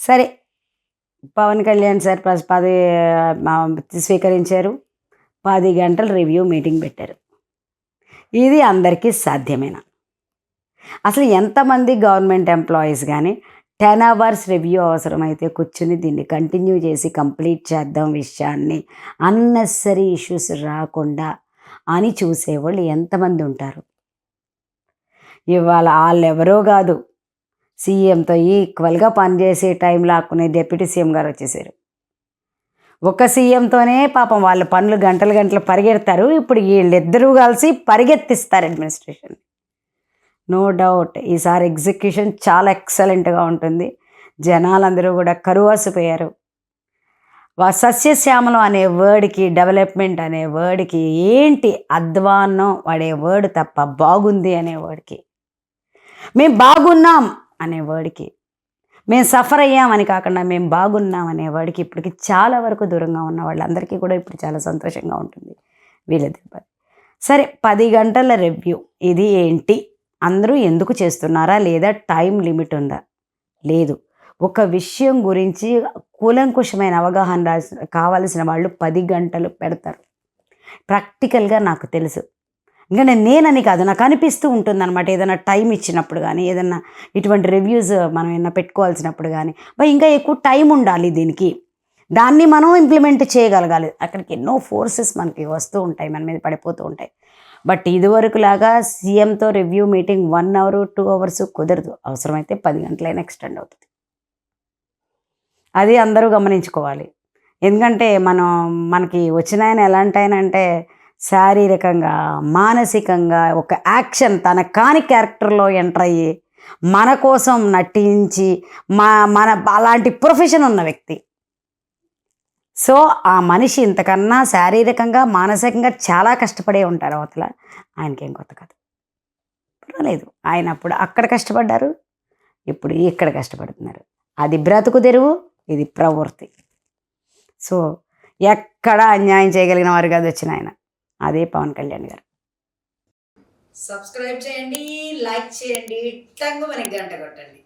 సరే, పవన్ కళ్యాణ్ సార్ స్వీకరించారు. 10 గంటలు రివ్యూ మీటింగ్ పెట్టారు. ఇది అందరికీ సాధ్యమేనా? అసలు ఎంతమంది గవర్నమెంట్ ఎంప్లాయీస్ కానీ 10 అవర్స్ రివ్యూ అవసరమైతే కూర్చుని దీన్ని కంటిన్యూ చేసి కంప్లీట్ చేద్దాం విషయాన్ని, అన్నెసరీ ఇష్యూస్ రాకుండా అని చూసేవాళ్ళు ఎంతమంది ఉంటారు? ఇవాళ వాళ్ళెవరో కాదు, సీఎంతో ఈక్వల్గా పనిచేసే టైం లాక్కునే డిప్యూటీ సీఎం గారు వచ్చేసారు. ఒక సీఎంతోనే పాపం వాళ్ళ పనులు గంటలు గంటలు పరిగెడతారు. ఇప్పుడు వీళ్ళిద్దరూ కలిసి పరిగెత్తిస్తారు అడ్మినిస్ట్రేషన్. నో డౌట్ ఈసారి ఎగ్జిక్యూషన్ చాలా ఎక్సలెంట్గా ఉంటుంది. జనాలందరూ కూడా కరువాసిపోయారు. సస్యశ్యామలం అనే వర్డ్కి, డెవలప్మెంట్ అనే వర్డ్కి ఏంటి అధ్వాన్నం అనే వర్డ్ తప్ప, బాగుంది అనే వర్డ్కి, మేము బాగున్నాం అనే వర్డ్కి, మేము సఫర్ అయ్యామని కాకుండా మేము బాగున్నాం అనే వర్డ్కి ఇప్పటికి చాలా వరకు దూరంగా ఉన్న వాళ్ళందరికీ కూడా ఇప్పుడు చాలా సంతోషంగా ఉంటుంది వీళ్ళిద్దరు. సరే, 10 గంటల రివ్యూ ఇది ఏంటి? అందరూ ఎందుకు చేస్తున్నారా? లేదా టైం లిమిట్ ఉందా? లేదు. ఒక విషయం గురించి కూలంకుషమైన అవగాహన కావలసిన వాళ్ళు 10 గంటలు పెడతారు. ప్రాక్టికల్గా నాకు తెలుసు. ఇంకా నేనని కాదు, నాకు అనిపిస్తూ ఉంటుందన్నమాట. ఏదైనా టైం ఇచ్చినప్పుడు కానీ, ఏదన్నా ఇటువంటి రివ్యూస్ మనం ఏమైనా పెట్టుకోవాల్సినప్పుడు కానీ, ఇంకా ఎక్కువ టైం ఉండాలి దీనికి, దాన్ని మనం ఇంప్లిమెంట్ చేయగలగాలి. అక్కడికి ఎన్నో ఫోర్సెస్ మనకి వస్తూ ఉంటాయి, మన మీద పడిపోతూ ఉంటాయి. బట్ ఇదివరకులాగా సీఎంతో రివ్యూ మీటింగ్ 1 అవర్ 2 అవర్స్ కుదరదు. అవసరమైతే 10 గంటలైనా ఎక్స్టెండ్ అవుతుంది. అది అందరూ గమనించుకోవాలి. ఎందుకంటే మనకి వచ్చిన ఆయన ఎలాంటి ఆయన అంటే, శారీరకంగా, మానసికంగా ఒక యాక్షన్ తన కాని క్యారెక్టర్లో ఎంటర్ అయ్యి మన కోసం నటించి మన అలాంటి ప్రొఫెషన్ ఉన్న వ్యక్తి. సో ఆ మనిషి ఇంతకన్నా శారీరకంగా, మానసికంగా చాలా కష్టపడే ఉంటారు అవతల. ఆయనకేం కొత్త కాదు, పర్వాలేదు. ఆయన అప్పుడు అక్కడ కష్టపడ్డారు, ఇప్పుడు ఇక్కడ కష్టపడుతున్నారు. అది బ్రతుకు తెరువు, ఇది ప్రవృత్తి. సో ఎక్కడ అన్యాయం చేయగలిగిన వారు కాదు వచ్చిన ఆయన, అదే పవన్ కళ్యాణ్ గారు. సబ్స్క్రైబ్ చేయండి, లైక్ చేయండి, టంగు మనకి గంట కొట్టండి.